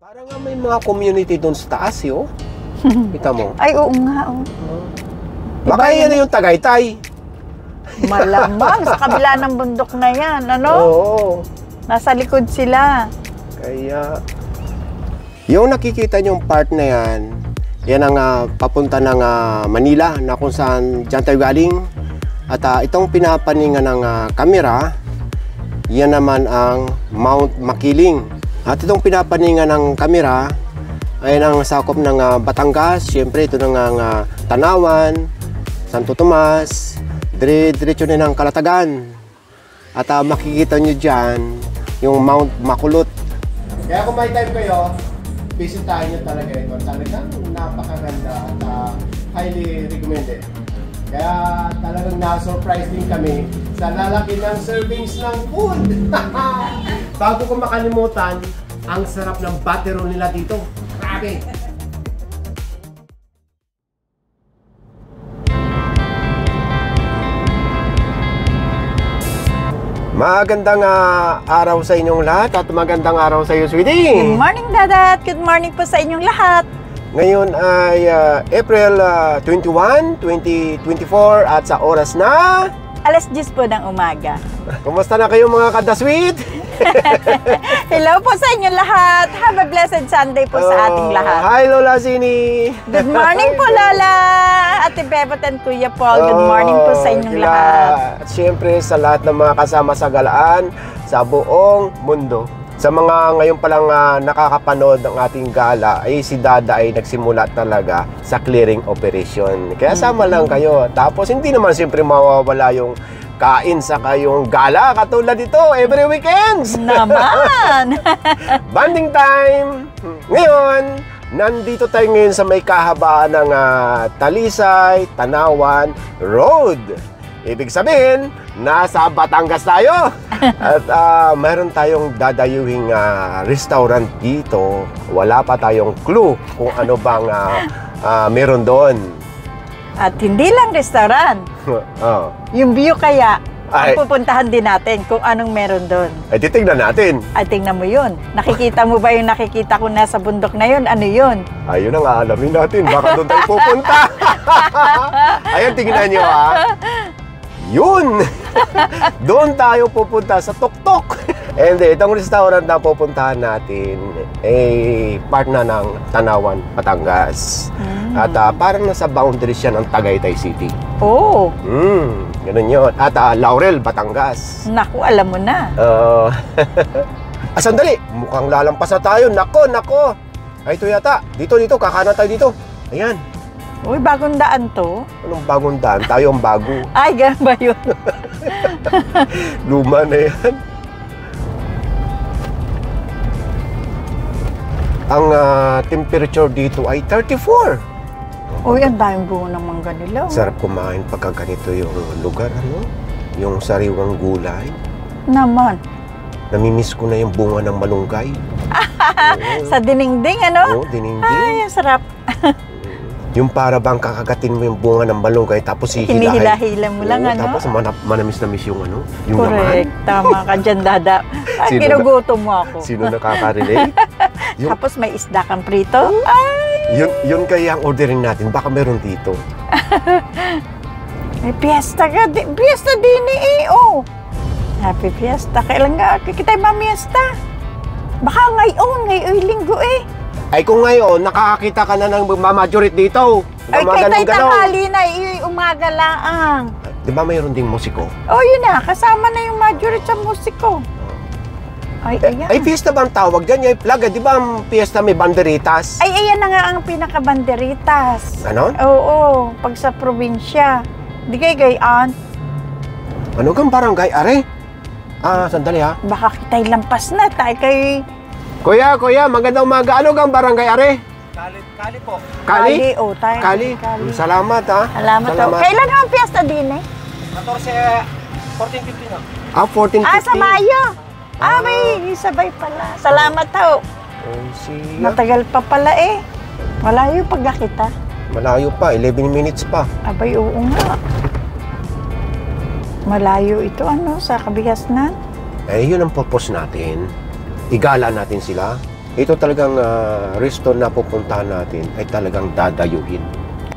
Parang nga may mga community doon sa taas, yo. Kita mo? Ay, oo nga, oh. Baka yan yung Tagaytay. Malamang sa kabila ng bundok na yan, ano? Oo. Nasa likod sila. Kaya, yung nakikita niyong part na yan ang papunta ng Manila, na kung saan dyan tayo galing. At itong pinapaningan ng kamera, yan naman ang Mount Makiling. At itong pinapaningan ng kamera ay ang sakop ng Batangas. Siyempre, ito ng Tanawan, Santo Tomas, diretso na ng Calatagan. At makikita nyo dyan yung Mount Makulot. Kaya kung may time kayo, visitahin nyo talaga ito. Talagang napakaganda at highly recommended. Kaya talagang na-surprise din kami sa lalaki ng servings ng food. Bago ko makalimutan, ang sarap ng batero nila dito. Grabe! Magandang araw sa inyong lahat at magandang araw sa iyo, sweetie. Good morning, Dadat. Good morning po sa inyong lahat. Ngayon ay April 21, 2024 at sa oras na... Alas 10 po ng umaga. Kumusta na kayo mga kada-sweet? Hello po sa inyong lahat. Have a blessed Sunday po sa ating lahat. Hi Lola Zini. Good morning po, Lola. Ate Bebot and Kuya Paul. Good morning po sa inyong lahat. At syempre sa lahat ng mga kasama sa galaan sa buong mundo. Sa mga ngayon palang nakakapanood ng ating gala, ay si Dada ay nagsimula talaga sa clearing operation. Kaya sama lang kayo. Tapos hindi naman siyempre mawawala yung kain sa kayong gala. Katulad dito, every weekends. Naman! Banding time! Ngayon, nandito tayo ngayon sa may kahabaan ng Talisay, Tanawan Road. Ibig sabihin, nasa Batangas tayo. At mayroon tayong dadayuhing restaurant dito. Wala pa tayong clue kung ano bang meron doon. At hindi lang restaurant. Yung view kaya, ang pupuntahan din natin kung anong meron doon. Ay, titignan natin. Ay, tingnan mo yun. Nakikita mo ba yung nakikita ko nasa bundok na yun? Ano yun? Ayun ang aalamin natin. Baka doon tayo pupunta. Ayan, tingnan nyo Yun! Doon tayo pupunta sa Tuktok. And itong restaurant na pupuntahan natin ay part na ng Tanawan, Batangas. At parang nasa boundary siya ng Tagaytay City. Oh! Ganun yun. At Laurel, Batangas. Naku, alam mo na. Sandali! Mukhang lalampas na tayo. Nako! Ay, ito yata. Dito. Kakanan tayo dito. Ayan. Uy, bagong daan to. Anong bagong daan? Tayo ang bago. Ay, ganun ba yun? Luma na yan. Ang temperature dito ay 34. Uy, ang daming bunga ng mangga nila. Sarap kumain pagka ganito yung lugar, ano? Yung sariwang gulay. Naman. Namimiss ko na yung bunga ng malunggay. Sa dinengding, ano? Oo, dinengding. Ay, ang sarap. Yung para bang kakagatin mo yung bunga ng malunggay tapos hinihila-hila mo lang, ano? Tapos manamis-namis yung ano, yung correct, laman. Tama ka dyan, Dada. Kinugutom mo ako. Sino nakaka-relate? Tapos may isda kang prito. Ay! Yun kaya ang ordering natin, baka meron dito. May piyesta ka, piyesta din oh. Happy fiesta. Kailan nga kita mamiesta? Baka ngayong linggo Ay kung ngayon, nakakakita ka na ng majority dito. Ay, kay tanghali na, umaga lang. Di ba mayroon ding musiko? Oh, yun na. Kasama na yung majority sa musiko. Ay, ayan. Ay, fiesta ba ang tawag dyan? Ay, plaga, di ba ang fiesta may banderitas? Ay, ayan na nga ang pinaka-banderitas. Ganon? Oo, pag sa probinsya. Di kayo gayaan. Ano kang barangay, are? Sandali ha. Baka kita'y lampas na. Tayo kay... Kuya, magandang umaga. Ano kang barangay, are? Kali po. Kali? Oh, tayo. Kali. Salamat, ha? Salamat. Kailan ang piyesta din 14-15 na. 14-15. Sa Mayo. May sabay pala. Salamat ho. Matagal pa pala Malayo pagkakita. Malayo pa, 11 minutes pa. Abay, oo nga. Malayo ito, sa Kabihasnan. Yun ang purpose natin. Igala natin sila. ito talagang resto na pupuntahan natin ay talagang dadayuhin.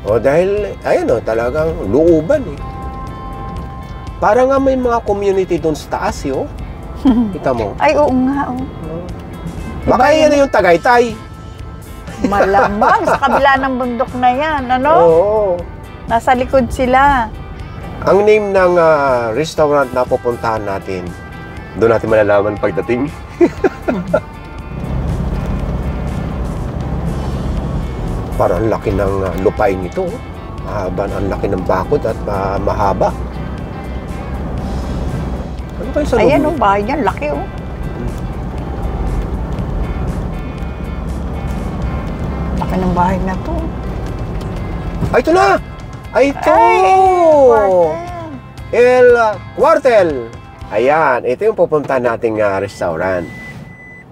O dahil, ayan o, talagang looban eh. Para nga may mga community doon sa taas eh, oh. Kita mo? Ay, oo nga, oh. Baka yan na yung Tagaytay. Malamang sa kabila ng bundok na yan, ano? Oo. Nasa likod sila. Ang name ng restaurant na pupuntahan natin, doon natin malalaman pagdating. Parang ang laki ng lupain nito. Mahaba, ang laki ng bakod at mahaba. Ano kayo sa Ayan, loob? oh, bahay niyan. Laki, oh. Laki ng bahay na to. Ay, ito na! Ay, ito! Quartel. El Cuartel. Ayan, ito yung pupuntahan nating restaurant.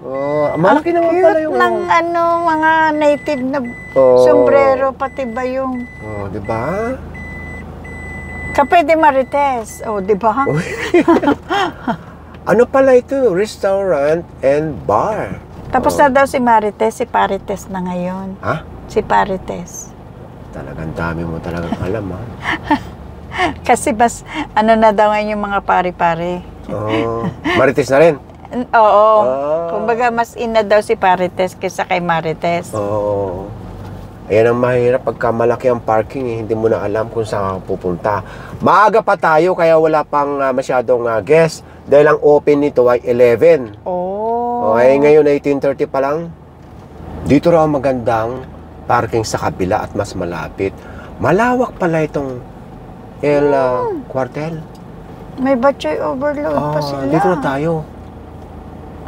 Oh, malaki naman pala yung... ng ano, mga native na Oh. sombrero, pati ba yung Oh, di ba? Cafe de Marites. Oh, di ba? Ano pala ito? Restaurant and bar. Tapos na daw si Marites, si Parites na ngayon. Ha? Si Parites. Talagang dami mo talagang alam, ha? Kasi bas, ano na daw ngayon yung mga pari-pari. Oh, Marites na rin? Oo. Ah. Kumbaga, mas ina daw si Parites kaysa kay Marites. Oo. Ayan ang mahirap pagka malaki ang parking, eh, hindi mo na alam kung saan pupunta. Maaga pa tayo kaya wala pang masyadong guest dahil ang open nito ay 11. Oh. Okay, ngayon ay 18:30 pa lang. Dito raw magandang parking sa kabila at mas malapit. Malawak pala itong El Cuartel. May batchoy overload pa sila. Dito na tayo.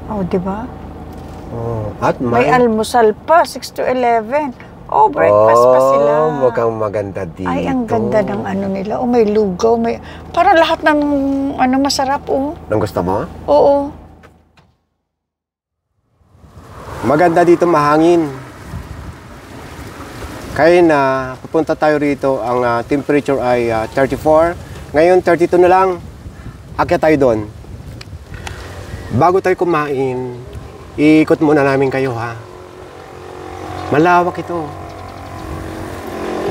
Oh, di ba? Oh, at May almusal pa, 6 to 11. Oh, breakfast pa sila. Mukhang maganda dito. Ay, ang ganda ng ano nila. Oh, may lugaw, may... Parang lahat ng ano masarap, oh. Nang gusto mo? Oo. Maganda dito, mahangin. Kaya na, pupunta tayo rito, ang temperature ay 34. Ngayon, 32 na lang. Akyat tayo doon. Bago tayo kumain, iikot muna namin kayo, ha? Malawak ito.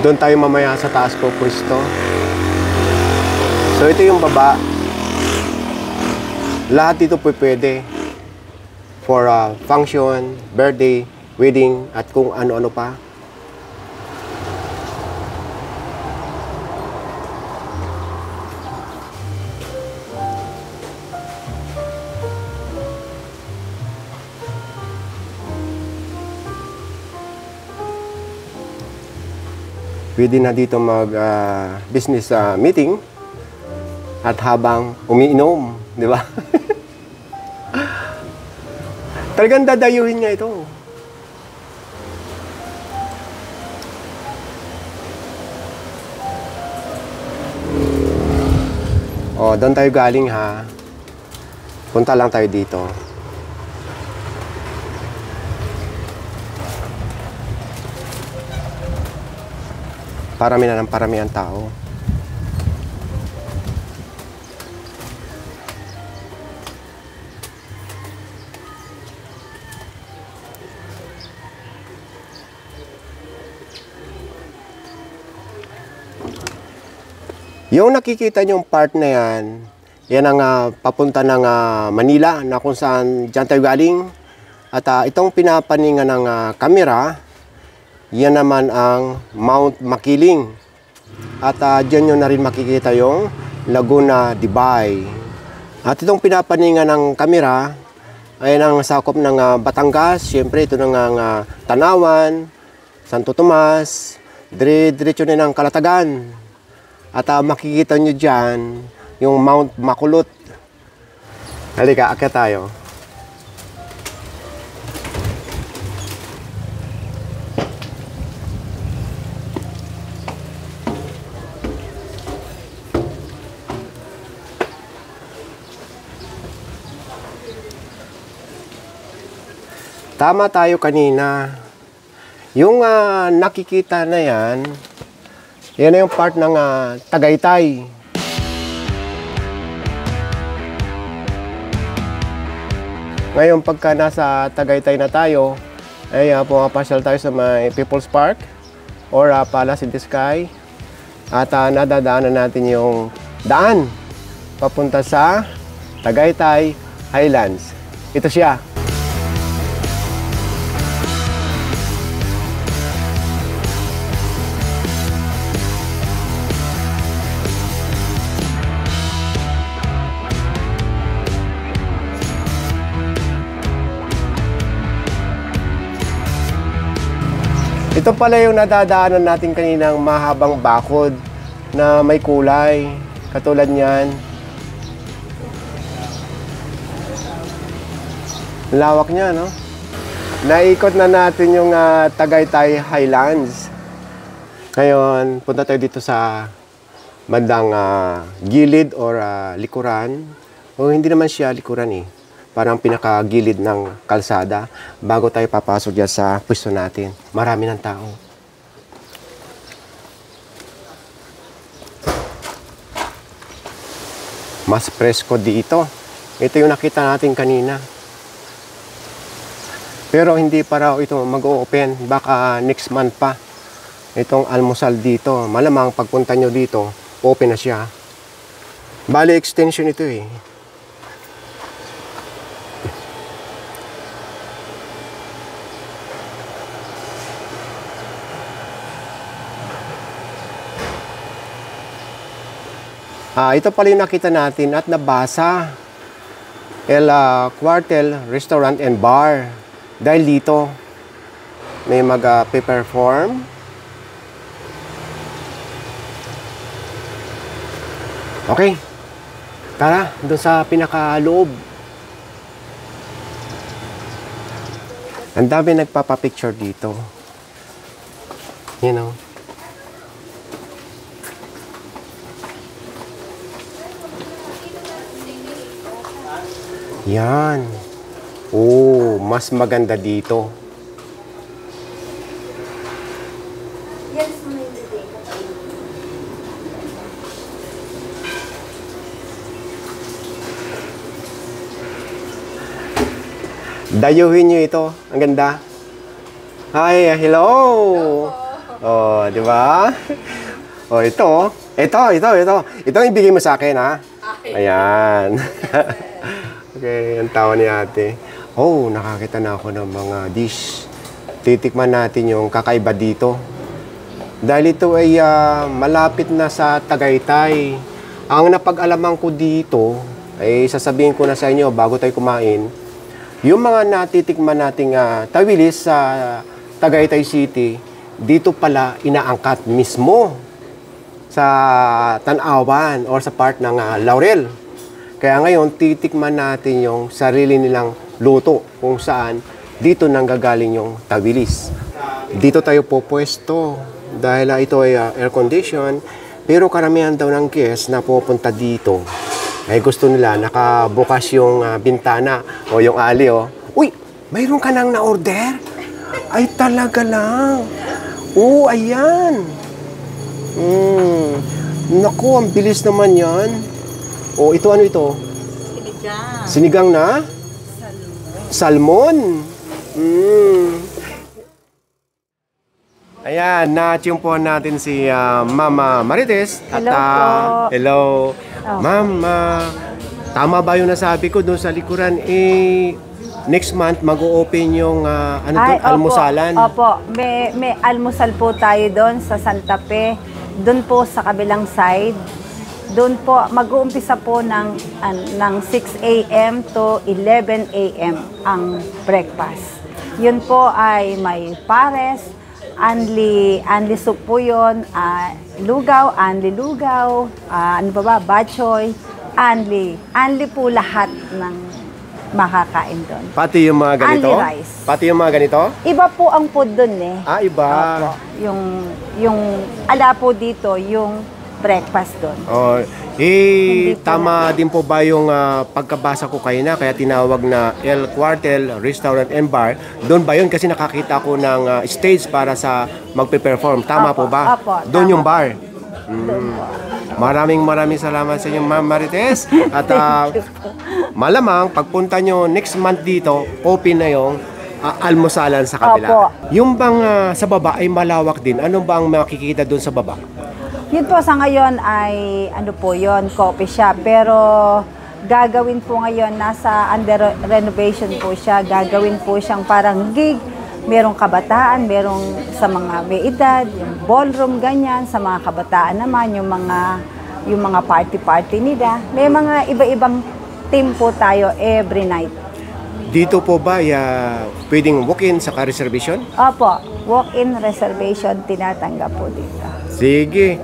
Doon tayo mamaya sa taas po, pwesto. So, ito yung baba. Lahat dito po pwede. For function, birthday, wedding, at kung ano-ano pa. Pwede na dito mag-business meeting at habang umiinom, di ba? Talagang dadayuhin niya ito. Oh, doon tayo galing, ha. Punta lang tayo dito. Parami na ng parami ang tao. Yung nakikita niyong part na yan ang papunta ng Manila na kung saan dyan tayo galing. At itong pinapaningan ng kamera, yan naman ang Mount Makiling. At dyan nyo na rin makikita yung Laguna de Bay. At itong pinapaningan ng kamera ay ang sakop ng Batangas. Siyempre ito ng Tanawan, Santo Tomas, diretso na ng Calatagan. At makikita nyo dyan yung Mount Makulot. Halika, akyat tayo. Tama tayo kanina. Yung nakikita na yan na yung part ng Tagaytay. Ngayon, pagka nasa Tagaytay na tayo, ay pumapasyal tayo sa may People's Park or Palace in the Sky. At nadadaanan natin yung daan papunta sa Tagaytay Highlands. Ito siya. Ito pala yung nadadaanan natin kaninang mahabang bakod na may kulay. Katulad niyan. Lawak niya, no? Naikot na natin yung Tagaytay Highlands. Ngayon, punta tayo dito sa bandang gilid or likuran. O hindi naman siya likuran eh. Parang pinakagilid ng kalsada bago tayo papasok dyan sa pwesto natin. Marami ng tao. Mas presko dito. Ito yung nakita natin kanina. Pero hindi pa raw ito mag-o-open. Baka next month pa. Itong almusal dito. Malamang pagpunta nyo dito, open na siya. Bali extension ito eh. Ito pala yung nakita natin at nabasa. El Cuartel Restaurant and Bar. Dahil dito, may mag-perform. Okay. Tara, doon sa pinakaloob. Ang dami nagpapapicture dito. You know. Yan. Oh, mas maganda dito. Dayuhin nyo ito. Ang ganda. Hi, hello. Oh, di ba? Oh, ito. Ito ang ibigay mo sa akin, ha? Ayan. Okay, ang tawa ni ate. Oh, nakakita na ako ng mga dish. Titikman natin yung kakaiba dito. Dahil ito ay malapit na sa Tagaytay. Ang napag-alaman ko dito, ay sasabihin ko na sa inyo bago tayo kumain, yung mga natitikman nating tawilis sa Tagaytay City, dito pala inaangkat mismo sa Tanawan or sa part ng Laurel. Kaya ngayon, titikman natin yung sarili nilang luto kung saan dito nanggagaling yung tawilis. Dito tayo pupwesto dahil ito ay air condition, pero karamihan daw ng guests na pupunta dito ay gusto nila nakabukas yung bintana o yung ali. Oh. Uy, mayroon ka nang na-order? Ay talaga lang. Oo, ayan. Naku, ang bilis naman yan. O, ito ano ito? Sinigang. Sinigang na? Salmon. Ayan, na-tiyumpuan natin si Mama Marites. Hello po. Hello. Ma'am, tama ba yung nasabi ko doon sa likuran? Next month mag-o-open yung almusalan. Opo, may almusal po tayo doon sa Santa Fe. Doon po sa kabilang side. Doon po, mag-uumpisa po ng 6 a.m. to 11 a.m. ang breakfast. Yun po ay may pares, anli soup po yun, lugaw, ano ba, bachoy, anli po lahat ng makakain doon. Pati yung mga ganito? Anli rice. Pati yung mga ganito? Iba po ang food doon eh. Iba. Opo, yung ala po dito, yung breakfast doon. Oh, tama din po ba yung pagkabasa ko kayo na kaya tinawag na El Cuartel Restaurant and Bar? Doon ba yun? Kasi nakakita ko ng stage para sa magpe-perform. Tama po ba? Opo, doon yung bar. Doon po. Maraming salamat sa inyo, Ma'am Marites. At malamang pagpunta nyo next month dito, open na yung almusalan sa kabila. Opo. Yung bang sa baba ay malawak din. Ano bang makikita doon sa baba? Yun po sa ngayon ay ano po yun, coffee shop. Pero gagawin po ngayon, nasa under renovation po siya. Gagawin po siyang parang gig. Merong kabataan, merong sa mga may edad, yung ballroom ganyan, sa mga kabataan naman, yung mga party-party nila. May mga iba-ibang team po tayo every night. Dito po ba pwedeng walk-in sa reservation? Opo, walk-in reservation tinatanggap po dito. Sige.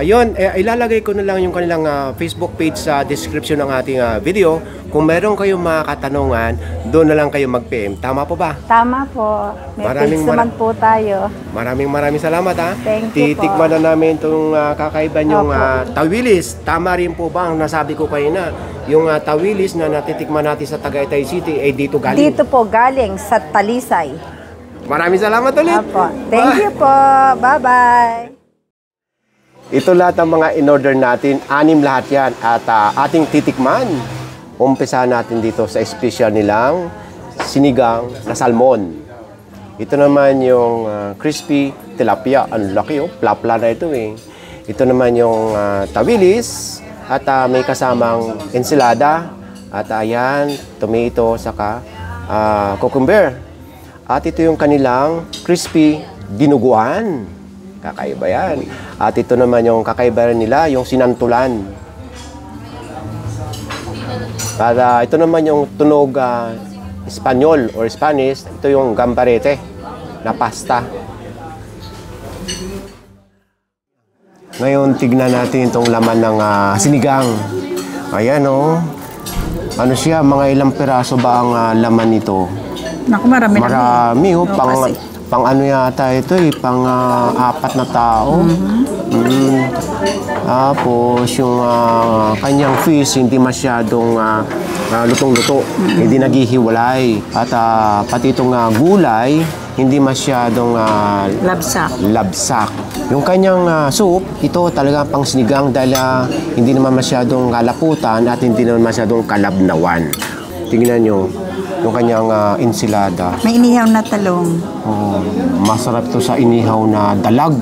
Yun, ilalagay ko na lang yung kanilang Facebook page sa description ng ating video. Kung meron kayong mga katanungan, doon na lang kayo mag-PM. Tama po ba? Tama po. May page naman po tayo. Maraming salamat ha. Thank you po. Titikman na namin itong kakaiba yung Opo. tawilis. Tama rin po ba ang nasabi ko kayo na yung tawilis na natitikman natin sa Tagaytay City ay dito galing? Dito po galing sa Talisay. Maraming salamat ulit. Opo. Thank you po. Bye-bye. Ito lahat ng mga in-order natin, 6 lahat yan at ating titikman. Umpisahan natin dito sa special nilang sinigang na salmon. Ito naman yung crispy tilapia. Ang laki plapla na ito eh. Ito naman yung tawilis at may kasamang ensalada at ayan, tomato saka cucumber. At ito yung kanilang crispy dinuguan. Kakaiba yan. At ito naman yung kakaiba nila, yung sinantulan. Para ito naman yung tunog Espanyol or Spanish, ito yung gambarete na pasta. Ngayon, tignan natin itong laman ng sinigang. Ayan ano siya, mga ilang piraso ba ang laman nito? Naku, marami. Marami Kasi pang ano yata ito pang 4 na tao. Tapos yung kanyang fish hindi masyadong lutong-luto, hindi naghihiwalay. At pati itong gulay hindi masyadong labsak. Yung kanyang soup, ito talaga pang sinigang dahil hindi naman masyadong kalaputan at hindi naman masyadong kalabnawan. Tingnan nyo yung kanyang ensilada. may inihaw na talong. Masarap to sa inihaw na dalag.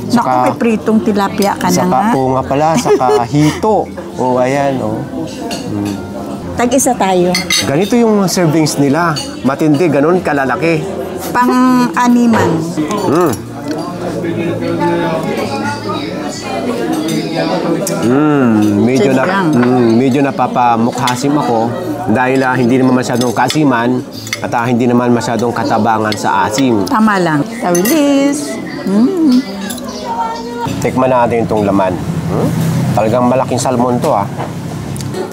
Naku, may pritong tilapia ka na nga. Oo nga pala, saka hito. Ayan. Tag-isa tayo. Ganito yung servings nila. Matindi, ganun kalalaki. Pang-animan. Medyo napapamukhasim ako dahil hindi naman masyadong kasiman at hindi naman masyadong katabangan sa asim. Tama lang. Tawilis. Tikman natin itong laman. Talagang malaking salmon to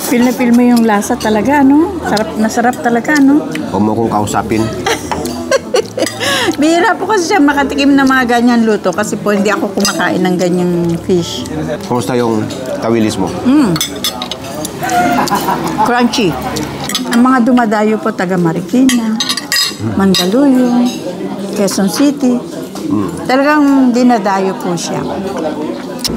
Feel na feel mo yung lasa talaga, no? Nasarap talaga, no? Huwag mo kong kausapin. Bihira po kasi siya makatikim ng mga ganyan luto kasi po hindi ako kumakain ng ganyang fish. Kumusta yung tawilis mo? Crunchy. Ang mga dumadayo po taga Marikina, Mandaluyong, Quezon City. Talagang dinadayo po siya.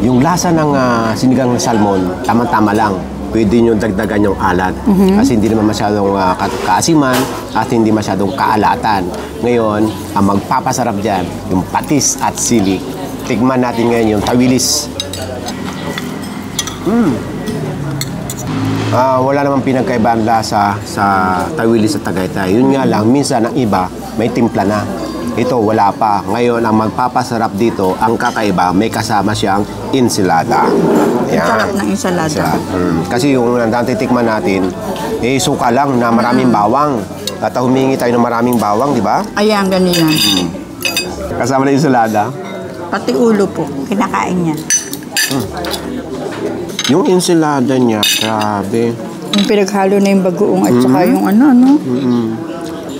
Yung lasa ng sinigang na salmon, tama-tama lang. Pwede nyo dagdagan yung alat. Kasi hindi naman masyadong kaasiman at hindi masyadong kaalatan. Ngayon, ang magpapasarap dyan, yung patis at sili. Tikman natin ngayon yung tawilis. Wala namang pinagkaibang lasa sa tawilis at Tagaytay. Yun nga lang, minsan ang iba may timpla na. Ito, wala pa. Ngayon, ang magpapasarap dito, ang kakaiba, may kasama siyang ensilada. Ang sarap ng ensalada. Kasi yung natitikman natin, suka lang na maraming bawang. At humingi tayo ng maraming bawang, di ba? Ayan, ganyan. Kasama na ensilada. Pati ulo po, kinakain niya. Yung ensilada niya, grabe. Yung pinaghalo na yung bagoong at saka yung ano.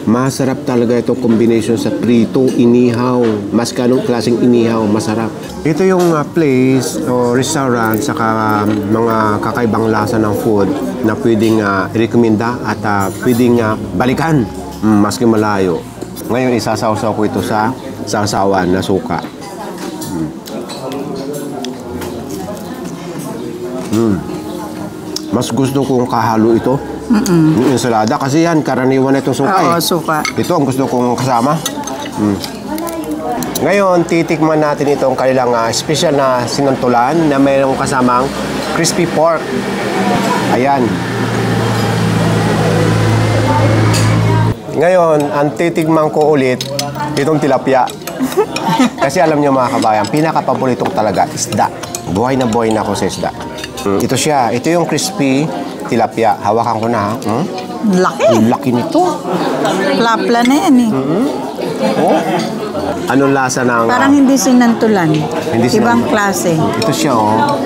Masarap talaga ito combination sa prito, inihaw. Mas kanong klaseng inihaw, masarap. Ito yung place o restaurant saka mga kakaibang lasa ng food na pwedeng i-recommenda at pwedeng balikan maski malayo. Ngayon isasawsaw ko ito sa sasawan na suka. Mas gusto kong kahalo ito Yung ensalada. Kasi yan, karaniwan na itong suka Oo, eh. suka. Ito ang gusto kong kasama. Ngayon, titikman natin itong kanilang special na sinantulan na mayroong kasamang crispy pork. Ayan. Ngayon, ang titikman ko ulit, itong tilapia. Kasi alam niyo mga kabayan, pinakapaboritong talaga, isda. Buhay na ako sa isda. Ito siya. Ito yung crispy tilapia. Hawakan ko na. Laki. Ang laki nito. Plapla na yan eh. Oh. Anong lasa ng... Parang hindi sinantulan. Hindi Ibang sinantulan. klase. Ito siya, oh.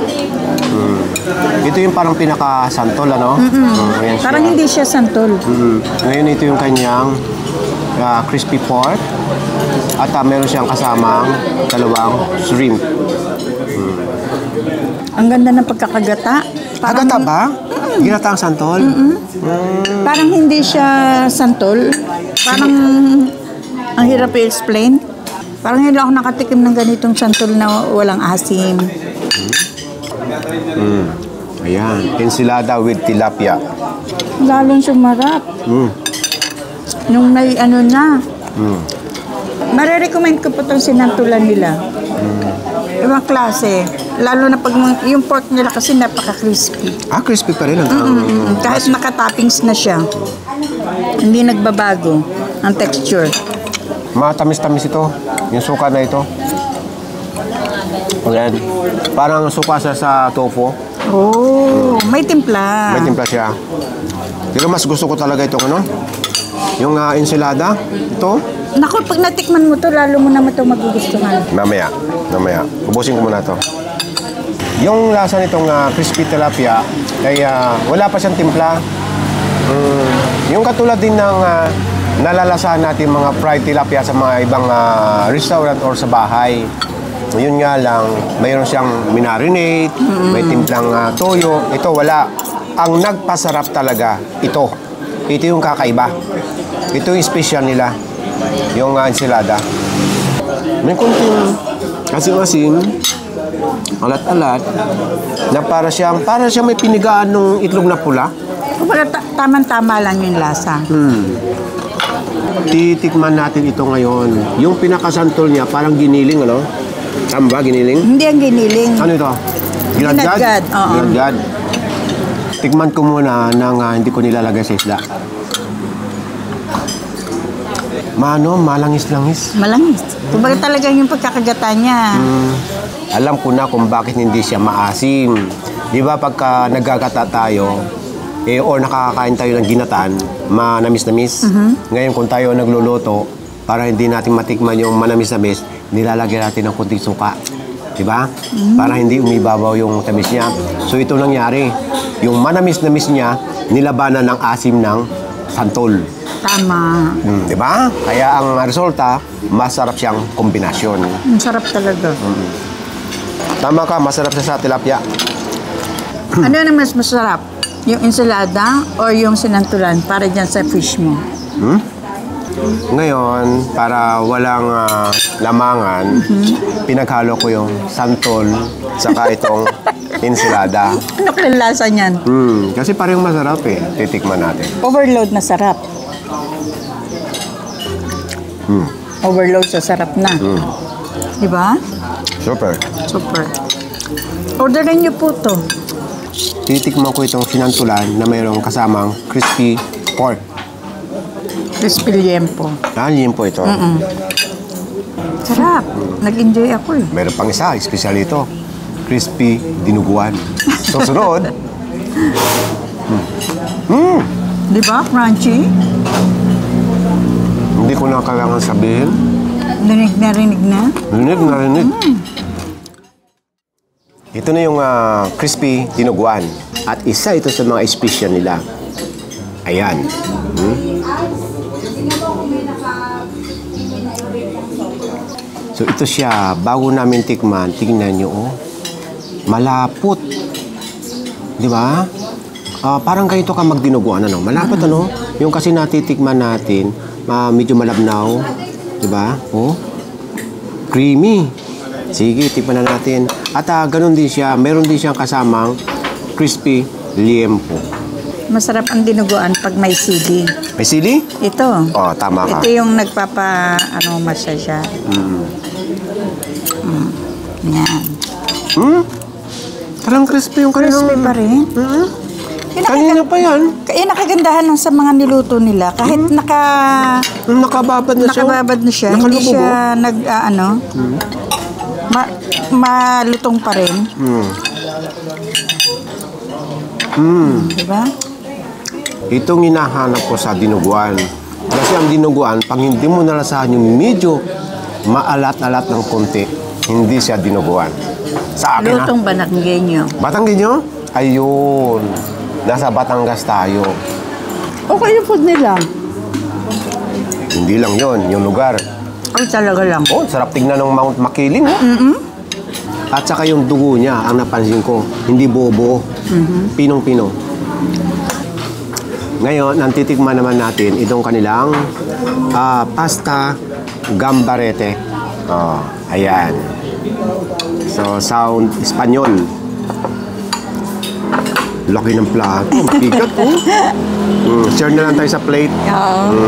Ito yung parang pinaka-santol, ano? Ayan siya. Parang hindi siya santol. Ngayon, ito yung kanyang crispy pork. At meron siyang kasamang dalawang shrimp. Ang ganda ng pagkakagata. Agata ba? Ginataang santol? Parang hindi siya santol. Parang ang hirap i-explain. Parang hindi ako nakatikim ng ganitong santol na walang asim. Ayan. Ensilada with tilapia. Lalong sumarap. Yung may ano na. Marirecommend ko po itong sinantulan nila. Ibang klase. Lalo na pag yung pork nila kasi napaka-crispy. Crispy pa rin. Kahit nakatoppings na siya. Hindi nagbabago ang texture. Matamis-tamis ito. Yung suka na ito. Ayan. Parang suka sa tofu. Oh, may timpla. May timpla siya. Pero mas gusto ko talaga itong ano? Yung ensilada. Ito. Naku, pag natikman mo to, lalo mo naman ito magugustuhan. Mamaya. Ubusin ko muna to. Yung lasa nitong crispy tilapia ay wala pa siyang timpla. Yung katulad din ng nalalasahan natin mga fried tilapia sa mga ibang restaurant or sa bahay. Yun nga lang, mayroon siyang minarinate, may timplang toyo. Ito wala. Ang nagpasarap talaga, ito. Ito yung kakaiba. Ito yung special nila. Yung ensilada. May kunting asim-asim, alat-alat, na para siyang may pinigaan ng itlog na pula. Kumbaga, tamang-tama lang yung lasa. Titikman natin ito ngayon. Yung pinakasantol niya, parang giniling, ano? Tama ba, giniling? Hindi ang giniling. Ano ito? Ginadgad, oo. Ginadgad. Tikman ko muna nang hindi ko nilalagay sa isda. Malangis-langis. Malangis. Kumbaga talaga yung pagkakagata niya. Alam ko na kung bakit hindi siya maasim. Di ba pagka nagkagata tayo, or nakakakain tayo ng ginatan, manamis-namis. Ngayon kung tayo nagluluto, para hindi natin matikman yung manamis-namis, nilalagyan natin ng kunting suka. Di ba? Para hindi umibabaw yung tamis niya. So ito nangyari. Yung manamis-namis niya, nilabanan ng asim ng santol. Tama. Di ba? Kaya ang resulta, masarap siyang kombinasyon. Ang sarap talaga. Tama ka, masarap siya sa tilapia. Ano na mas masarap? Yung ensalada or yung sinantulan para dyan sa fish mo? Ngayon, para walang lamangan, pinaghalo ko yung santol saka itong ensalada. Ano kaya lasa niyan? Kasi parang masarap eh. Titikman natin. Overload na sarap. Overload sa sarap na. Di ba? Super. Super. Orderin niyo po to. Titikman ko itong sinantulan na mayroong kasamang crispy pork. Crispy liempo. Liempo ito. Sarap. Nag-enjoy ako eh. Mayroon pang isa, espesyal ito. Crispy dinuguan. Susunod. Di ba? Crunchy. Hindi ko na kailangan sabihin. Rinig na. Rinig. Ito na yung crispy dinuguan. At isa ito sa mga espesyal nila. Ayan. So ito siya, bago namin tikman, tingnan nyo, oh. Malapot. Di ba? Parang ganito ka magdinuguan, ano? Malapot, ano? Yung kasi natitikman natin, medyo malabnaw. Di ba? Oh. Creamy. Sige, tikman na natin. At ganun din siya, meron din siyang kasamang crispy liempo. Masarap ang dinuguan pag may sili. May sili? Ito. Oh, tama ka. Ito yung masya siya. Yan. Parang crispy yung kanina. Crispy pa rin. Kanina pa yan. Kaya nakagandahan lang sa mga niluto nila. Kahit Nakababad na siya. nakababad na siya. Hindi Nakalubog, siya malutong pa rin. Diba? Itong hinahanap ko sa dinuguan. Kasi ang dinuguan, pag hindi mo nalasahan yung medyo maalat-alat ng konti, hindi siya dinuguan. Sa akin Lutong Batanggenyo. Batanggenyo? Ayun. Nasa Batangas tayo. Okay yung food nila. Hindi lang yon, yung lugar. Ay, talaga lang. Oh, sarap tignan ng Mount Makiling. At saka yung dugo niya, ang napansin ko, hindi bobo. Pinong-pino. Ngayon, ang titikman naman natin, itong kanilang pasta gambarete. Oh, ayan. So, sound Espanyol. Laki ng plato. Bigat po. Share na lang tayo sa plate.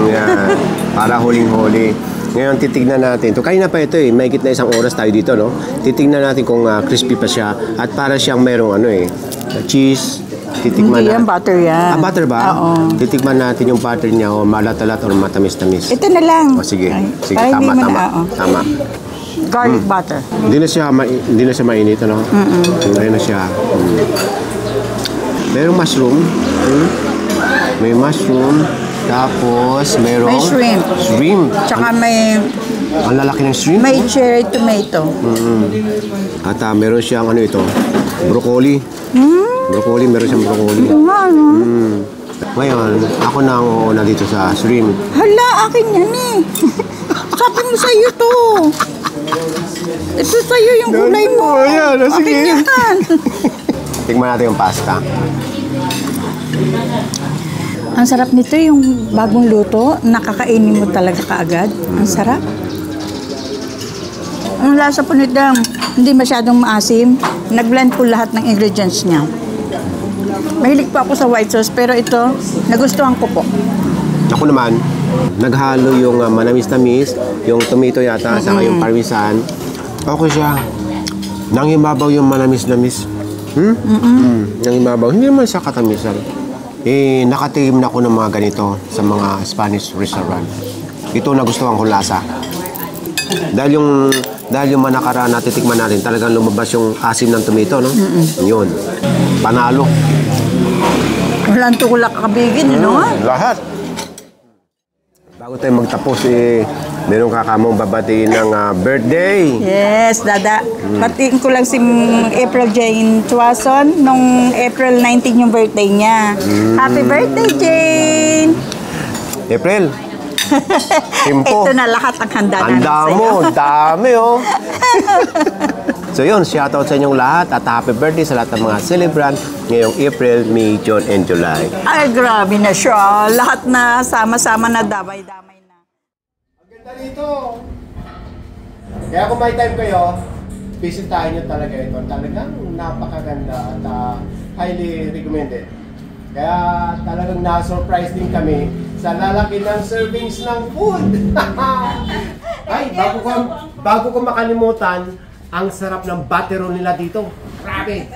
Yan. Para huling-huli. Ngayon, titignan natin. Ito, kanina pa ito eh. Mahigit na isang oras tayo dito, no? Titignan natin kung crispy pa siya. At para siyang merong cheese. Titikman Hindi natin. yan, butter yan. Butter ba? Oo. Titikman natin yung butter niya o malat-alat o matamis-tamis. Ito na lang. O, sige. Ay, Sige, para tama, hindi tama. oo. Tama. Garlic butter. Hindi na siya mainit, ano? Hindi na siya. Merong mushroom. May mushroom. Tapos, merong... May shrimp. Shrimp. Tsaka may Ang lalaki ng shrimp. cherry tomato. At meron siyang ito, broccoli. Broccoli, meron siyang broccoli. Ito nga, no? Ngayon, ako na ang uuna dito sa shrimp. Hala, akin yan eh. Sabi mo sa'yo to. Ito sa'yo yung gulay mo. Ayan, sige. Akin yan. Tingnan natin yung pasta. Ang sarap nito yung bagong luto. Nakakainin mo talaga kaagad. Ang sarap. Ang lasa po nito, hindi masyadong maasim. Nag-blend po lahat ng ingredients niya. Mahilig po ako sa white sauce, pero ito, nagustuhan ko po. Ako naman, naghalo yung manamis-tamis, yung tomato yata, saka yung parmesan. Okay siya. Nangibabaw yung manamis-namis. Nangibabaw. Hindi naman siya katamisan. Nakatigim na ako ng mga ganito sa mga Spanish restaurant. Ito nagustuhan ko lasa. Dahil yung manakaraan na titikman natin, talagang lumabas yung asim ng tomato, no? Yun. Panalo. Walang tulak kabigin, no? Lahat. Bago tayo magtapos, meron kakamong babatiin ng birthday. Yes, Dada. Batiin ko lang si April Jane Tuason nung April 19 yung birthday niya. Happy birthday, Jane! April. Timpo. Ito na lahat ang handa namin Handa sa'yo. mo. Dami, oh. So yun, shoutout sa inyong lahat at happy birthday sa lahat ng mga celebrant ngayong April, May, June, and July. Ay, grabe na siya. Lahat na sama-sama na damay-damay na. Ang ganda dito. Kaya kung may time kayo, bisitahin nyo talaga ito. Talagang napakaganda at highly recommended. Kaya talagang na-surprise din kami sa lalaki ng servings ng food. Ay, bago ko makalimutan, ang sarap ng batero nila dito. Grabe.